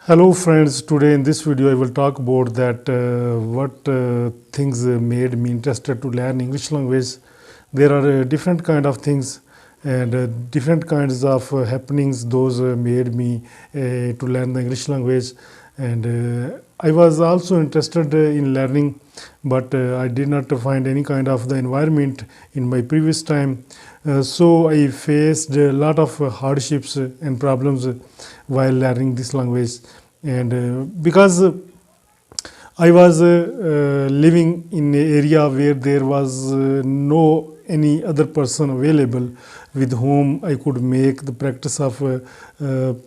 Hello friends, today in this video I will talk about that what things made me interested to learn English language. There are different kind of things and different kinds of happenings those made me to learn the English language, and I was also interested in learning, but I did not find any kind of the environment in my previous time. So I faced a lot of hardships and problems while learning this language, and because I was living in an area where there was no any other person available with whom I could make the practice of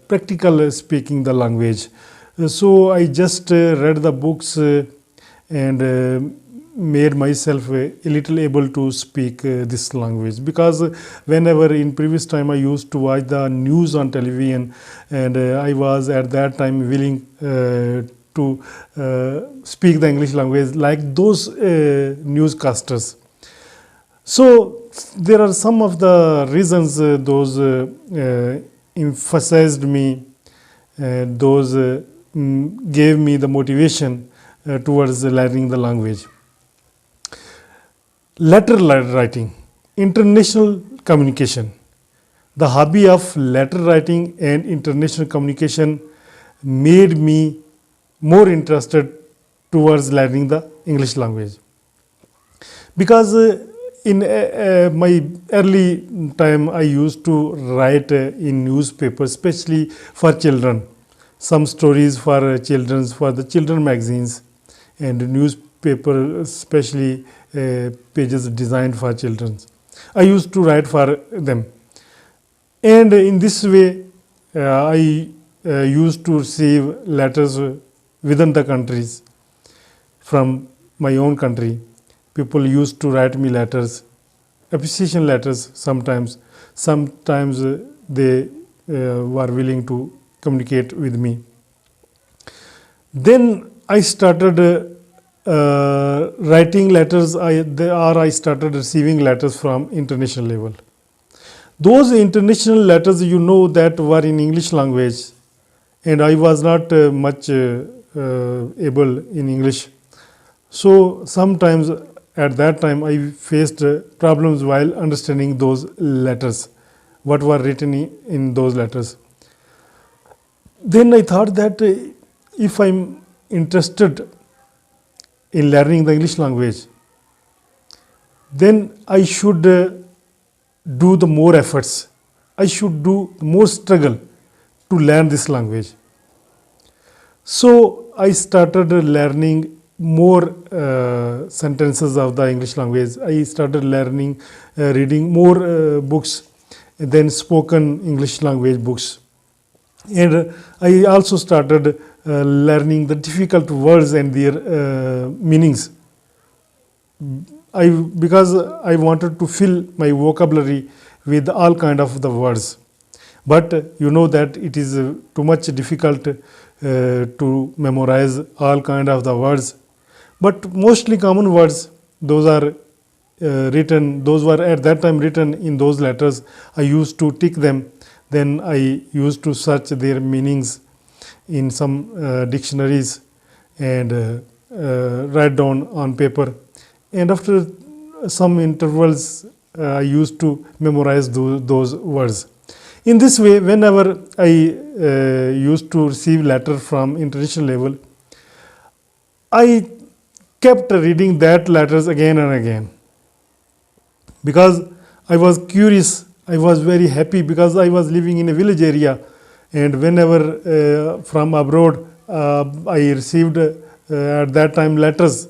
practical speaking the language. So I just read the books and made myself a little able to speak this language, because whenever in previous time I used to watch the news on television, and I was at that time willing to speak the English language like those newscasters. So there are some of the reasons those emphasized me, those gave me the motivation towards learning the language. Letter writing, international communication. The hobby of letter writing and international communication made me more interested towards learning the English language, because in my early time I used to write in newspapers, especially for children, some stories for children, for the children magazines and newspaper, especially pages designed for children. I used to write for them, and in this way I used to receive letters within the countries. From my own country, people used to write me letters, appreciation letters. Sometimes they were willing to communicate with me. Then I started writing letters, I started receiving letters from international level. Those international letters, that were in English language, and I was not much able in English. So sometimes at that time I faced problems while understanding those letters, what were written in those letters. Then I thought that if I'm interested in learning the English language, then I should do the more efforts. I should do more struggle to learn this language. So I started learning more sentences of the English language. I started learning, reading more books than spoken English language books. And I also started learning the difficult words and their meanings, because I wanted to fill my vocabulary with all kind of the words. But that it is too much difficult to memorize all kind of the words. But mostly common words, those are written, those were at that time written in those letters. I used to tick them. Then I used to search their meanings in some dictionaries and write down on paper. And after some intervals, I used to memorize those words. In this way, whenever I used to receive letter from international level, I kept reading that letters again and again, because I was curious. I was very happy because I was living in a village area, and whenever from abroad I received at that time letters,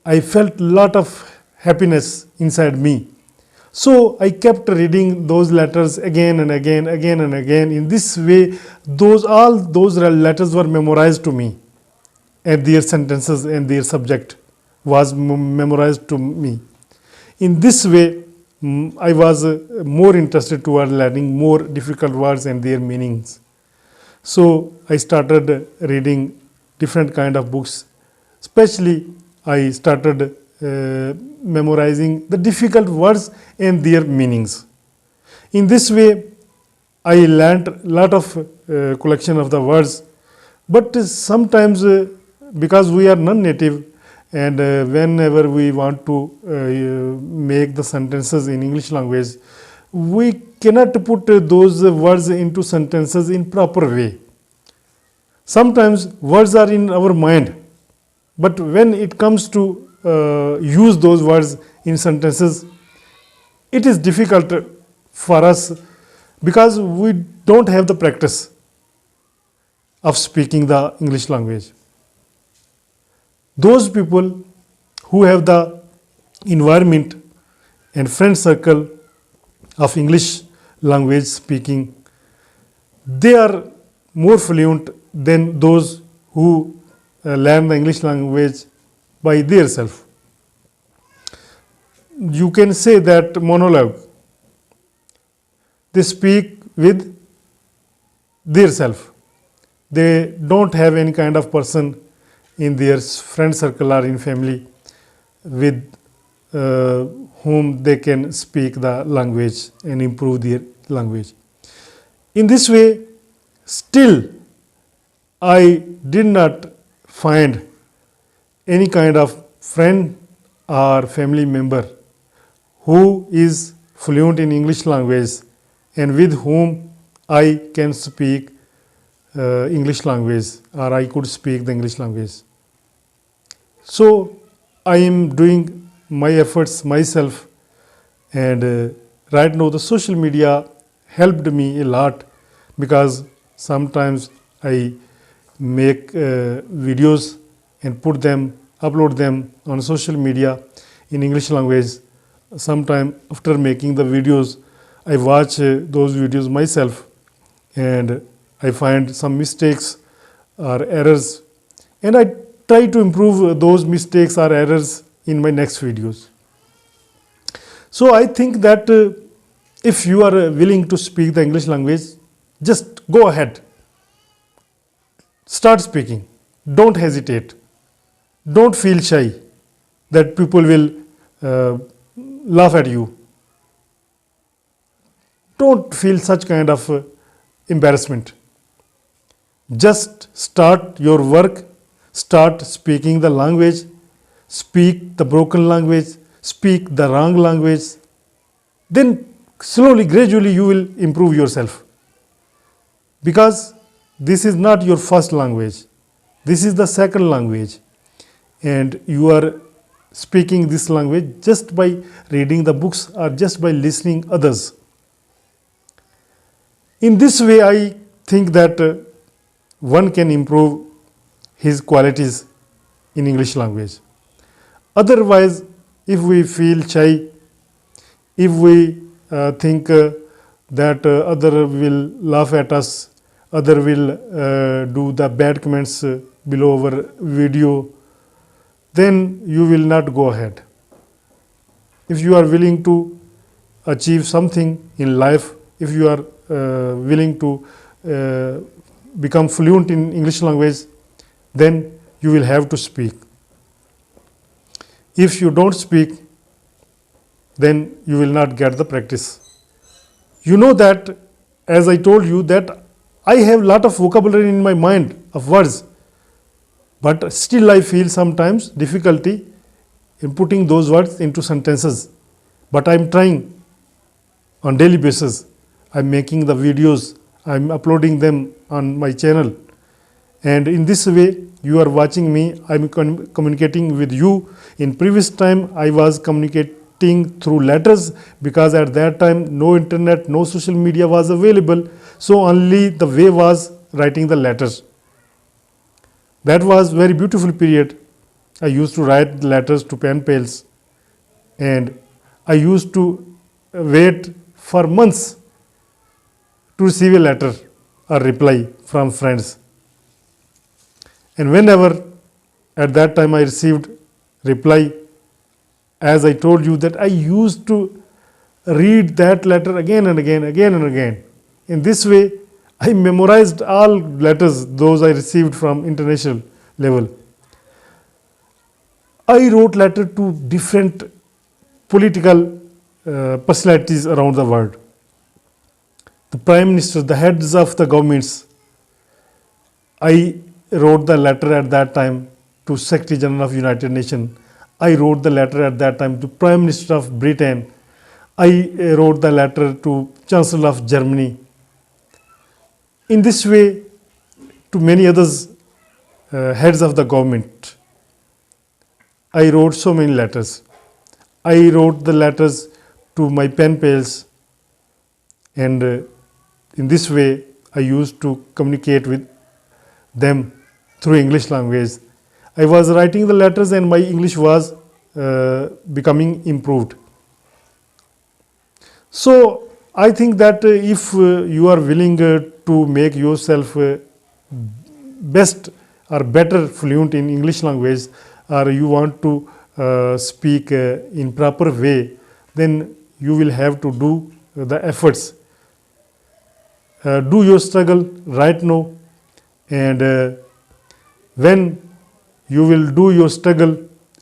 I felt lot of happiness inside me. So I kept reading those letters again and again. In this way, all those letters were memorized to me, and their sentences and their subject was memorized to me. In this way, I was more interested toward learning more difficult words and their meanings. So I started reading different kind of books. Especially I started memorizing the difficult words and their meanings. In this way, I learnt lot of collection of the words, but sometimes because we are non-native, and whenever we want to make the sentences in English language, we cannot put those words into sentences in proper way. Sometimes words are in our mind, but when it comes to use those words in sentences, it is difficult for us because we don't have the practice of speaking the English language. Those people who have the environment and friend circle of English language speaking, they are more fluent than those who learn the English language by their self. You can say that monologue. They speak with their self. They don't have any kind of person in their friend circle or in family with whom they can speak the language and improve their language. In this way, still I did not find any kind of friend or family member who is fluent in English language and with whom I can speak English language, or I could speak the English language. So I am doing my efforts myself, and right now the social media helped me a lot, because sometimes I make videos and put them, upload them on social media in English language. Sometime after making the videos, I watch those videos myself, and I find some mistakes or errors, and I try to improve those mistakes or errors in my next videos. So I think that if you are willing to speak the English language, just go ahead. Start speaking. Don't hesitate. Don't feel shy that people will laugh at you. Don't feel such kind of embarrassment. Just start your work, start speaking the language, speak the broken language, speak the wrong language. Then slowly, gradually you will improve yourself. Because this is not your first language. This is the second language. And you are speaking this language just by reading the books or just by listening others. In this way, I think that one can improve his qualities in English language. Otherwise, if we feel shy, if we think that other will laugh at us, other will do the bad comments below our video, then you will not go ahead. If you are willing to achieve something in life, if you are willing to become fluent in English language, then you will have to speak. If you don't speak, then you will not get the practice. You know that, as I told you, that I have lot of vocabulary in my mind of words, but still I feel sometimes difficulty in putting those words into sentences. But I am trying on daily basis. I am making the videos, I am uploading them on my channel, and in this way you are watching me, I am communicating with you. In previous time I was communicating through letters, because at that time no internet, no social media was available, so only the way was writing the letters. That was very beautiful period. I used to write letters to pen pals, and I used to wait for months to receive a letter or reply from friends. And whenever at that time I received reply, as I told you that I used to read that letter again and again, again and again. In this way, I memorized all letters, those I received from international level. I wrote letter to different political personalities around the world. the Prime Minister, the heads of the governments. I wrote the letter at that time to Secretary General of United Nations. I wrote the letter at that time to Prime Minister of Britain. I wrote the letter to Chancellor of Germany. In this way, to many others, heads of the government, I wrote so many letters. I wrote the letters to my pen pals, and in this way I used to communicate with them through English language. I was writing the letters and my English was becoming improved. So I think that if you are willing to make yourself best or better fluent in English language, or you want to speak in proper way, then you will have to do the efforts. Do your struggle right now, and when you will do your struggle,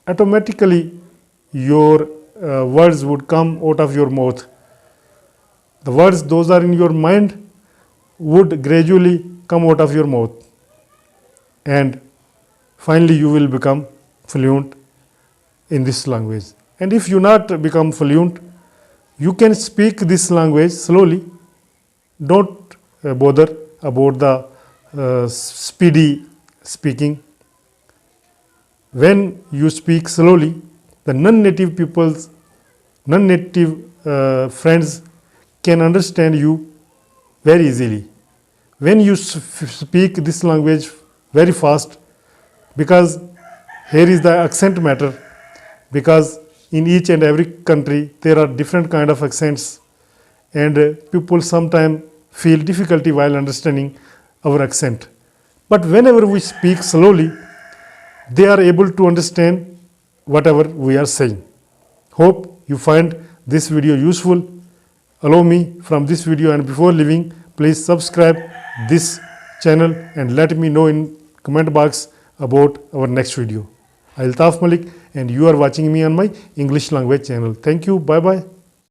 automatically your words would come out of your mouth. The words those are in your mind would gradually come out of your mouth, and finally you will become fluent in this language. And if you not become fluent, you can speak this language slowly. Don't bother about the speedy speaking. When you speak slowly, the non-native peoples, non-native friends can understand you very easily. When you speak this language very fast, because here is the accent matter, because in each and every country there are different kind of accents, and people sometimes feel difficulty while understanding our accent. But whenever we speak slowly, they are able to understand whatever we are saying. Hope you find this video useful. Allow me from this video, and before leaving, please subscribe this channel and let me know in comment box about our next video. Altaf Malik, and you are watching me on my English language channel. Thank you. Bye bye.